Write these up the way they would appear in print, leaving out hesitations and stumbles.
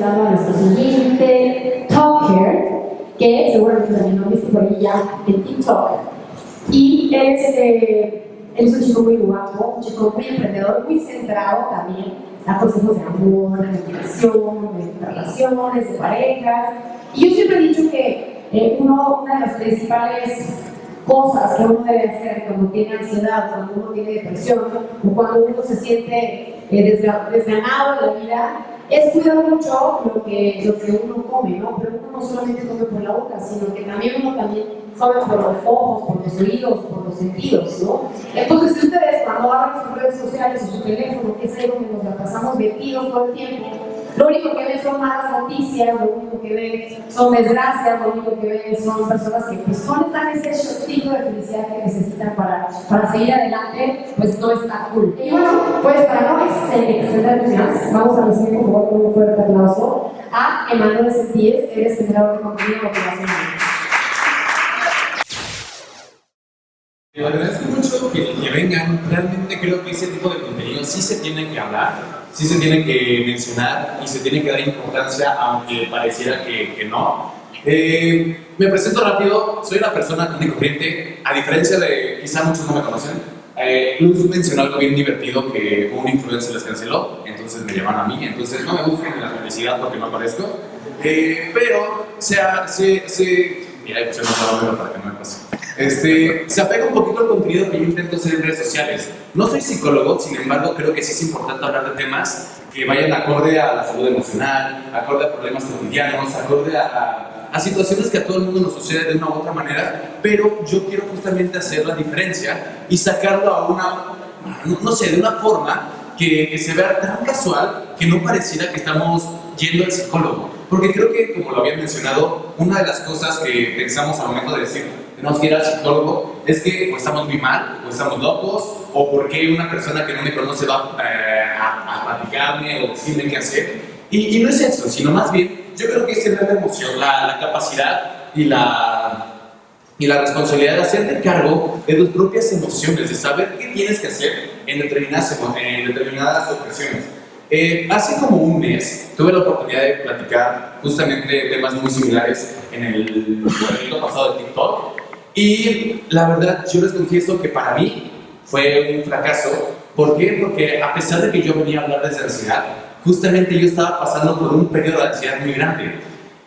presentando a nuestro siguiente talker, que seguramente también lo han visto por ahí ya en TikTok. Y él es un chico muy guapo, un chico muy emprendedor, muy centrado también a consejos de amor, de motivación, de relaciones, de parejas. Y yo siempre he dicho que una de las principales cosas que uno debe hacer cuando tiene ansiedad, cuando uno tiene depresión, o cuando uno se siente desganado en la vida, es cuidar mucho lo que uno come, ¿no? Pero uno no solamente come por la boca, sino que uno come por los ojos, por los oídos, por los sentidos, ¿no? Entonces, si ustedes cuando abren sus redes sociales o su teléfono, que es ahí donde nos la pasamos metidos todo el tiempo, lo único que ven son malas noticias, lo único que ven son desgracias, lo único que ven son personas que pues no les dan ese shotcito de felicidad que necesitan para seguir adelante, pues no está cool. Y bueno, pues para no extendernos más, vamos a recibir por favor un fuerte aplauso a Emanuel Sentíes, él es generador de contenido motivacional. Le agradezco mucho que vengan. Realmente creo que ese tipo de contenido sí se tiene que hablar, sí se tiene que mencionar y se tiene que dar importancia, aunque pareciera que no. Me presento rápido, soy una persona común y corriente, a diferencia de quizá muchos no me conocen. Luz mencionó algo bien divertido, que un influencer les canceló, entonces me llaman a mí, entonces no me busquen en la publicidad porque no aparezco. Pero mira, puse un número para que no me pase. Se apega un poquito al contenido que yo intento hacer en redes sociales. No soy psicólogo, sin embargo, creo que sí es importante hablar de temas que vayan acorde a la salud emocional, acorde a problemas cotidianos, acorde a situaciones que a todo el mundo nos sucede de una u otra manera, pero yo quiero justamente hacer la diferencia y sacarlo a de una forma que se vea tan casual que no pareciera que estamos yendo al psicólogo. Porque creo que, como lo había mencionado, una de las cosas que pensamos al momento de decir tenemos que ir al psicólogo es que o estamos muy mal, o estamos locos, o porque una persona que no me conoce va a platicarme o decirme qué hacer. Y no es eso, sino más bien, yo creo que es tener la emoción, la capacidad y la responsabilidad de hacerte cargo de tus propias emociones, de saber qué tienes que hacer en determinadas ocasiones. Hace como un mes tuve la oportunidad de platicar justamente temas muy similares en el evento pasado de TikTok. Y la verdad, yo les confieso que para mí fue un fracaso. ¿Por qué? Porque a pesar de que yo venía a hablar desde ansiedad, justamente yo estaba pasando por un periodo de ansiedad muy grande.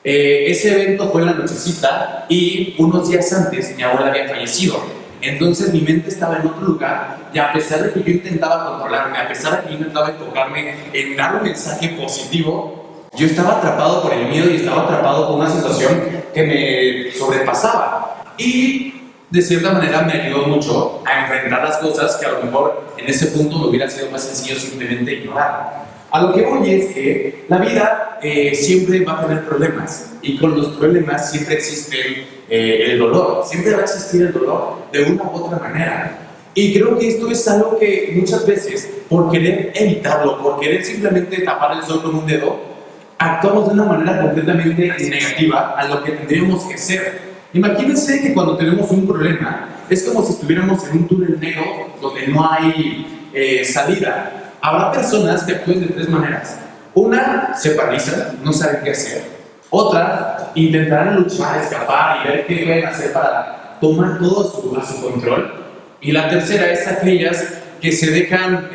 Ese evento fue en la nochecita y unos días antes mi abuela había fallecido. Entonces mi mente estaba en otro lugar y a pesar de que yo intentaba controlarme, a pesar de que yo intentaba enfocarme en dar un mensaje positivo, yo estaba atrapado por el miedo y estaba atrapado por una situación que me sobrepasaba. Y de cierta manera me ayudó mucho a enfrentar las cosas que a lo mejor en ese punto me hubiera sido más sencillo simplemente ignorar. A lo que voy es que la vida siempre va a tener problemas y con los problemas siempre existe el dolor, siempre va a existir el dolor de una u otra manera. Y creo que esto es algo que muchas veces, por querer evitarlo, por querer simplemente tapar el sol con un dedo, actuamos de una manera completamente negativa a lo que tendríamos que ser. Imagínense que cuando tenemos un problema es como si estuviéramos en un túnel negro donde no hay salida. Habrá personas que actúen de tres maneras. Una, se paralizan, no saben qué hacer. Otra, intentarán luchar, escapar y ver qué pueden hacer para tomar todo a su control. Y la tercera es aquellas que se dejan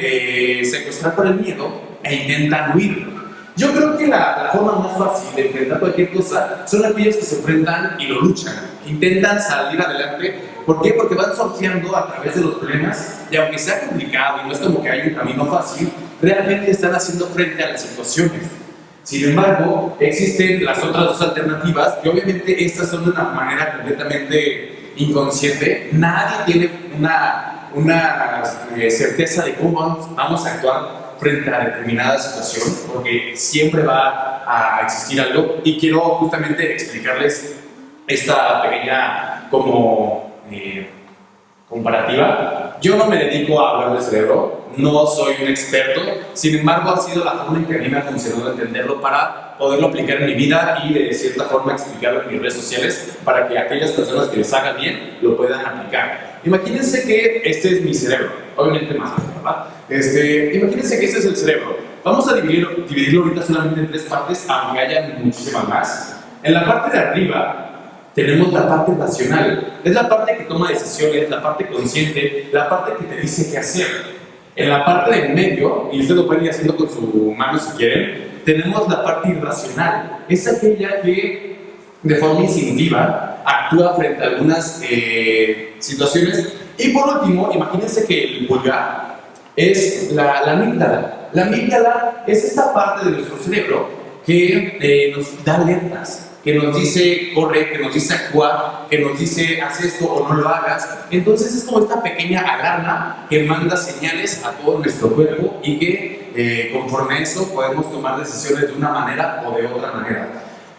secuestrar por el miedo e intentan huir. Yo creo que la forma más fácil de enfrentar cualquier cosa son aquellos que se enfrentan y lo luchan, que intentan salir adelante. ¿Por qué? Porque van surfeando a través de los problemas y aunque sea complicado y no es como que hay un camino fácil, realmente están haciendo frente a las situaciones. Sin embargo, existen las otras dos alternativas que obviamente estas son de una manera completamente inconsciente. Nadie tiene una certeza de cómo vamos a actuar frente a determinada situación, porque siempre va a existir algo y quiero justamente explicarles esta pequeña comparativa. Yo no me dedico a hablar del cerebro, no soy un experto, sin embargo ha sido la forma en que a mí me ha funcionado entenderlo para poderlo aplicar en mi vida y de cierta forma explicarlo en mis redes sociales para que aquellas personas que les haga bien lo puedan aplicar. Imagínense que este es mi cerebro, obviamente más, ¿verdad? Imagínense que este es el cerebro Vamos a dividirlo ahorita solamente en tres partes, aunque haya muchísimas más. En la parte de arriba tenemos la parte racional. Es la parte que toma decisiones, la parte consciente, la parte que te dice qué hacer. En la parte del medio, y ustedes lo pueden ir haciendo con su mano si quieren, tenemos la parte irracional. Es aquella que de forma instintiva actúa frente a algunas situaciones. Y por último, imagínense que el pulgar es la amígdala. La amígdala es esta parte de nuestro cerebro que nos da alertas, que nos dice corre, que nos dice actúa, que nos dice haz esto o no lo hagas. Entonces es como esta pequeña alarma que manda señales a todo nuestro cuerpo y que conforme a eso podemos tomar decisiones de una manera o de otra manera.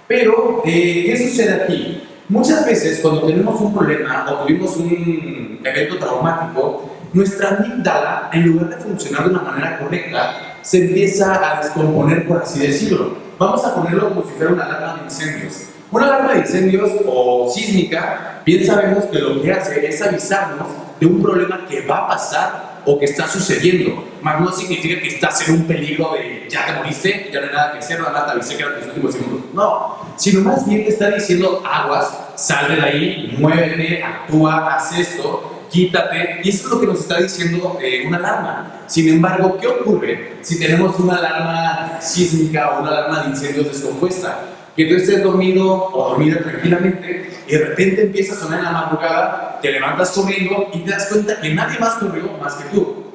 Pero, ¿qué sucede aquí? Muchas veces cuando tenemos un problema o tuvimos un evento traumático, nuestra amígdala, en lugar de funcionar de una manera correcta, se empieza a descomponer, por así decirlo. Vamos a ponerlo como si fuera una alarma de incendios. Una alarma de incendios o sísmica, bien sabemos que lo que hace es avisarnos de un problema que va a pasar o que está sucediendo. Más no significa que estás en un peligro de ya te moriste, ya no hay nada que hacer, nada más te avisé que eran tus últimos segundos. No, sino más bien te está diciendo aguas, sal de ahí, muévete, actúa, haz esto, quítate, y eso es lo que nos está diciendo una alarma. Sin embargo, ¿qué ocurre si tenemos una alarma sísmica o una alarma de incendios descompuesta? Que tú estés dormido o dormida tranquilamente y de repente empieza a sonar en la madrugada, te levantas corriendo y te das cuenta que nadie más corrió más que tú.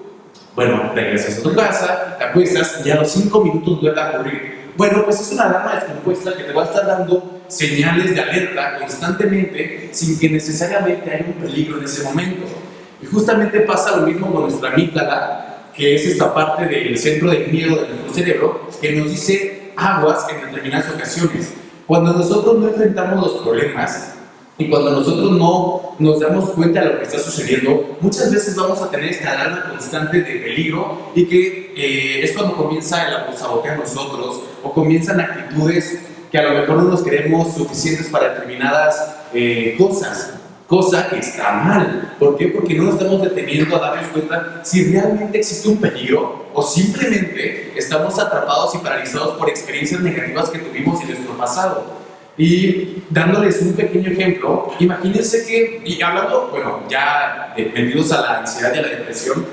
Bueno, regresas a tu casa, te acuestas y a los 5 minutos vuelve a correr. Bueno, pues es una alarma descompuesta que te va a estar dando señales de alerta constantemente sin que necesariamente haya un peligro en ese momento. Y justamente pasa lo mismo con nuestra amígdala, que es esta parte del centro del miedo de nuestro cerebro, que nos dice aguas en determinadas ocasiones. Cuando nosotros no enfrentamos los problemas y cuando nosotros no nos damos cuenta de lo que está sucediendo, muchas veces vamos a tener esta alarma constante de peligro y que es cuando comienza el autosabotear a nosotros o comienzan actitudes que a lo mejor no nos creemos suficientes para determinadas cosas. Cosa que está mal. ¿Por qué? Porque no nos estamos deteniendo a darnos cuenta si realmente existe un peligro o simplemente estamos atrapados y paralizados por experiencias negativas que tuvimos en nuestro pasado. Y dándoles un pequeño ejemplo, imagínense que, y hablando, bueno, ya metidos a la ansiedad y a la depresión,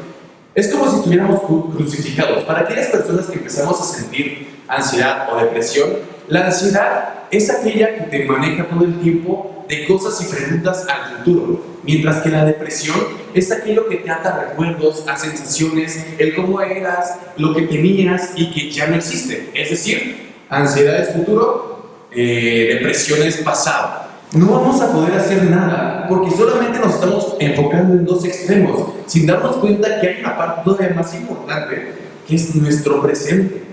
es como si estuviéramos crucificados. Para aquellas personas que empezamos a sentir ansiedad o depresión, la ansiedad es aquella que te maneja todo el tiempo de cosas y preguntas al futuro, mientras que la depresión es aquello que te ata a recuerdos, a sensaciones, el cómo eras, lo que tenías y que ya no existe. Es decir, ansiedad es futuro, depresión es pasado. No vamos a poder hacer nada porque solamente nos estamos enfocando en dos extremos, sin darnos cuenta que hay una parte todavía más importante, que es nuestro presente.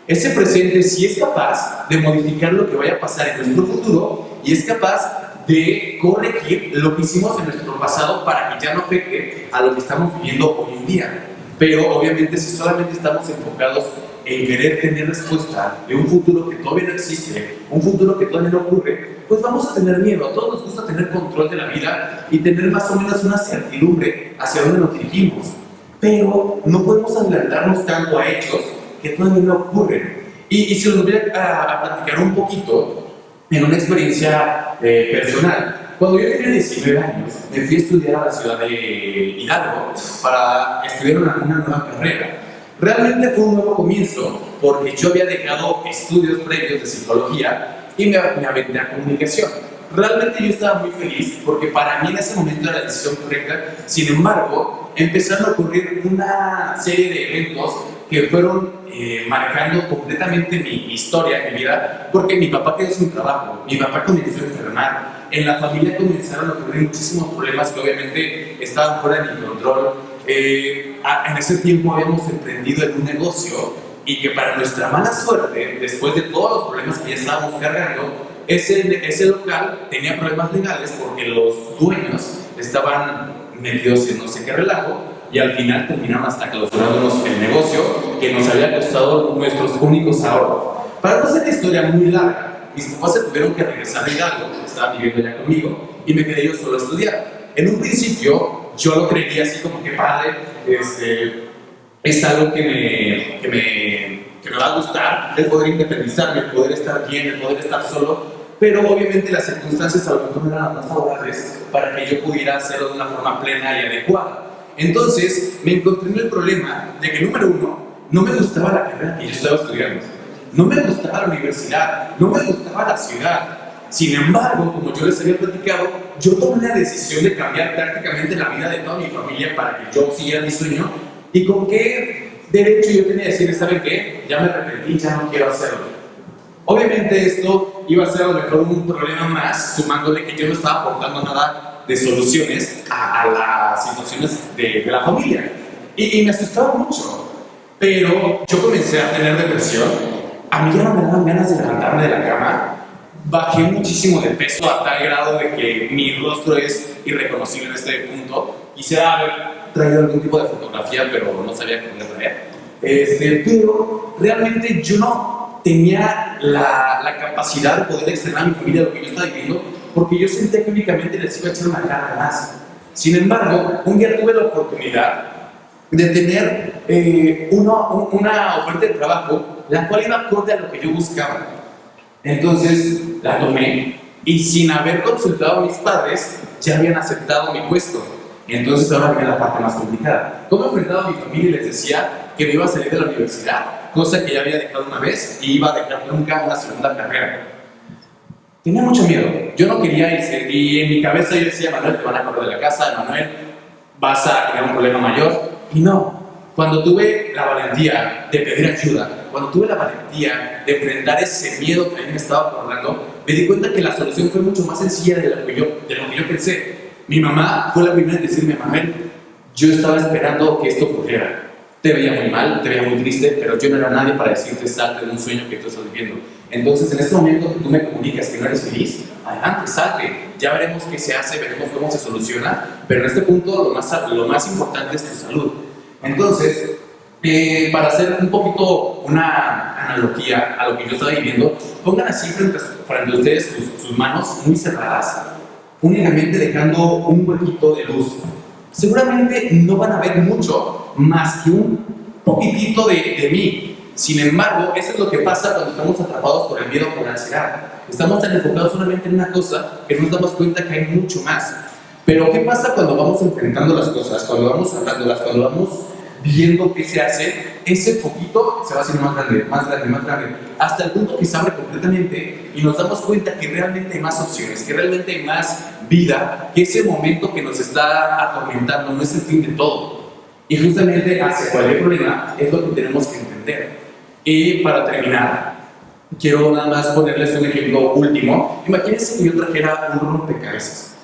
Ese presente sí es capaz de modificar lo que vaya a pasar en nuestro futuro y es capaz de corregir lo que hicimos en nuestro pasado para que ya no afecte a lo que estamos viviendo hoy en día. Pero obviamente si solamente estamos enfocados en querer tener respuesta de un futuro que todavía no existe, un futuro que todavía no ocurre, pues vamos a tener miedo. A todos nos gusta tener control de la vida y tener más o menos una certidumbre hacia dónde nos dirigimos. Pero no podemos adelantarnos tanto a hechos que todavía no ocurren. Y si los voy a platicar un poquito en una experiencia personal. Cuando yo tenía 19 años, me fui a estudiar a la ciudad de Hidalgo para estudiar una nueva carrera. Realmente fue un nuevo comienzo porque yo había dejado estudios previos de psicología y me aventé a comunicación. Realmente yo estaba muy feliz porque para mí en ese momento era la decisión correcta. Sin embargo, empezaron a ocurrir una serie de eventos que fueron marcando completamente mi historia, mi vida, porque mi papá quedó sin trabajo, mi papá comenzó a enfermar, en la familia comenzaron a ocurrir muchísimos problemas que obviamente estaban fuera de mi control. En ese tiempo habíamos emprendido en un negocio y que para nuestra mala suerte, después de todos los problemas que ya estábamos cargando, ese local tenía problemas legales porque los dueños estaban metidos en no sé qué relajo y al final terminaron hasta clausurándonos el negocio que nos había costado nuestros únicos ahorros. Para no hacer la historia muy larga, mis papás se tuvieron que regresar a Hidalgo, estaban viviendo ya conmigo, y me quedé yo solo a estudiar. En un principio, yo lo creía así como que padre, es algo que que me va a gustar, el poder independizarme, el poder estar bien, el poder estar solo, pero obviamente las circunstancias a lo mejor no eran las más favorables para que yo pudiera hacerlo de una forma plena y adecuada. Entonces me encontré en el problema de que, número uno, no me gustaba la carrera que yo estaba estudiando, no me gustaba la universidad, no me gustaba la ciudad. Sin embargo, como yo les había platicado, yo tomé la decisión de cambiar prácticamente la vida de toda mi familia para que yo siguiera mi sueño. ¿Y con qué derecho yo tenía que decir, ¿saben qué? Ya me arrepentí, ya no quiero hacerlo? Obviamente esto iba a ser a lo mejor un problema más, sumándole que yo no estaba aportando nada de soluciones a las situaciones de la familia. Y me asustaba mucho. Pero yo comencé a tener depresión. A mí ya no me daban ganas de levantarme de la cama. Bajé muchísimo de peso a tal grado de que mi rostro es irreconocible en este punto. Quisiera haber traído algún tipo de fotografía, pero no sabía cómo traer. Pero realmente yo no tenía la capacidad de poder externar a mi familia lo que yo estaba viviendo, porque yo sentía que únicamente les iba a echar una carga más. Sin embargo, un día tuve la oportunidad de tener una oferta de trabajo, la cual iba acorde a lo que yo buscaba. Entonces la tomé y sin haber consultado a mis padres ya habían aceptado mi puesto. Entonces ahora viene la parte más complicada. ¿Cómo enfrentaba a mi familia y les decía que me iba a salir de la universidad? Cosa que ya había dejado una vez y iba a dejar nunca una segunda carrera. Tenía mucho miedo. Yo no quería irse y en mi cabeza yo decía, Manuel, te van a correr de la casa, Manuel, vas a tener un problema mayor. Y no. Cuando tuve la valentía de pedir ayuda, cuando tuve la valentía de enfrentar ese miedo que a mí me estaba acordando, me di cuenta que la solución fue mucho más sencilla de lo que yo pensé. Mi mamá fue la primera en decirme, Manuel, yo estaba esperando que esto ocurriera. Te veía muy mal, te veía muy triste, pero yo no era nadie para decirte salte de un sueño que tú estás viviendo. Entonces, en este momento que tú me comunicas que no eres feliz, adelante, salte. Ya veremos qué se hace, veremos cómo se soluciona, pero en este punto lo más importante es tu salud. Entonces, para hacer un poquito una analogía a lo que yo estaba viviendo, pongan así frente a ustedes sus manos muy cerradas, únicamente dejando un huequito de luz. Seguramente no van a ver mucho más que un poquitito de mí. Sin embargo, eso es lo que pasa cuando estamos atrapados por el miedo o por la ansiedad. Estamos tan enfocados solamente en una cosa que no nos damos cuenta que hay mucho más. Pero ¿qué pasa cuando vamos enfrentando las cosas? Cuando vamos hablándolas, cuando vamos viendo qué se hace, ese poquito se va haciendo más grande, más grande, más grande, hasta el punto que se abre completamente y nos damos cuenta que realmente hay más opciones, que realmente hay más vida, que ese momento que nos está atormentando no es el fin de todo. Y justamente hacia cualquier problema es lo que tenemos que entender. Y para terminar, quiero nada más ponerles un ejemplo último. Imagínense que yo trajera un rompecabezas.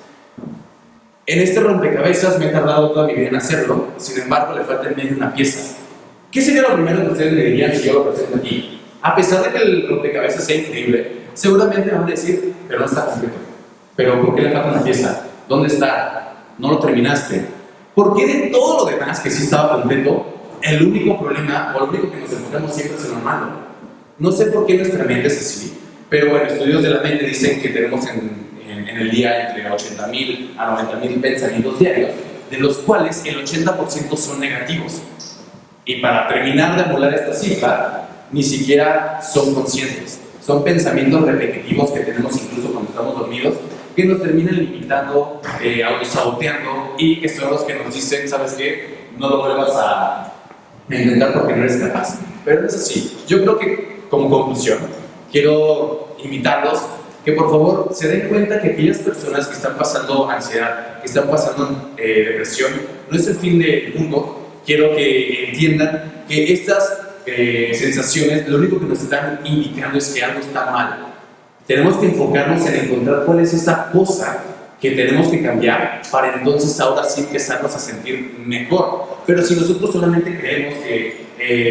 En este rompecabezas me he tardado toda mi vida en hacerlo, sin embargo le falta en medio una pieza. ¿Qué sería lo primero que ustedes me dirían si yo lo presento aquí? A pesar de que el rompecabezas sea increíble, seguramente me van a decir, pero no está completo. ¿Pero por qué le falta una pieza? ¿Dónde está? ¿No lo terminaste? ¿Por qué de todo lo demás que sí estaba completo, el único problema o lo único que nos enfocamos siempre es en lo malo? No sé por qué nuestra mente es así, pero bueno, estudios de la mente dicen que tenemos en el día entre 80.000 a 90.000 pensamientos diarios, de los cuales el 80% son negativos. Y para terminar de anular esta cifra, ni siquiera son conscientes. Son pensamientos repetitivos que tenemos incluso cuando estamos dormidos, que nos terminan limitando, autosaboteando, y que son los que nos dicen, ¿sabes qué? No lo vuelvas a intentar porque no eres capaz. Pero no es así. Yo creo que, como conclusión, quiero invitarlos que por favor se den cuenta que aquellas personas que están pasando ansiedad, que están pasando depresión, no es el fin del mundo. Quiero que entiendan que estas sensaciones lo único que nos están indicando es que algo está mal. Tenemos que enfocarnos en encontrar cuál es esa cosa que tenemos que cambiar para entonces ahora sí empezarnos a sentir mejor. Pero si nosotros solamente creemos que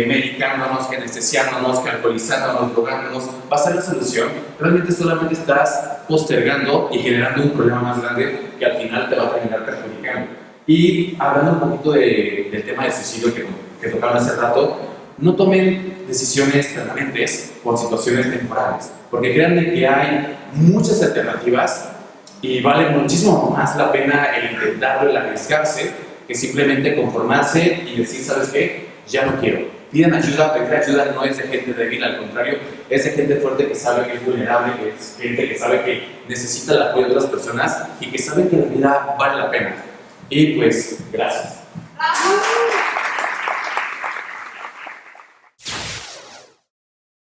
medicándonos, que anestesiándonos, que alcoholizándonos, drogándonos va a ser la solución, realmente solamente estás postergando y generando un problema más grande que al final te va a terminar perjudicando. Y hablando un poquito del tema de suicidio que tocaron hace rato, no tomen decisiones permanentes por situaciones temporales, porque créanme que hay muchas alternativas y vale muchísimo más la pena el intentarlo, el arriesgarse, que simplemente conformarse y decir, ¿sabes qué? Ya no quiero. pidan ayuda. Pedir ayuda no es de gente débil, al contrario, es de gente fuerte que sabe que es vulnerable, que es gente que sabe que necesita el apoyo de otras personas y que sabe que la vida vale la pena. Y pues, gracias.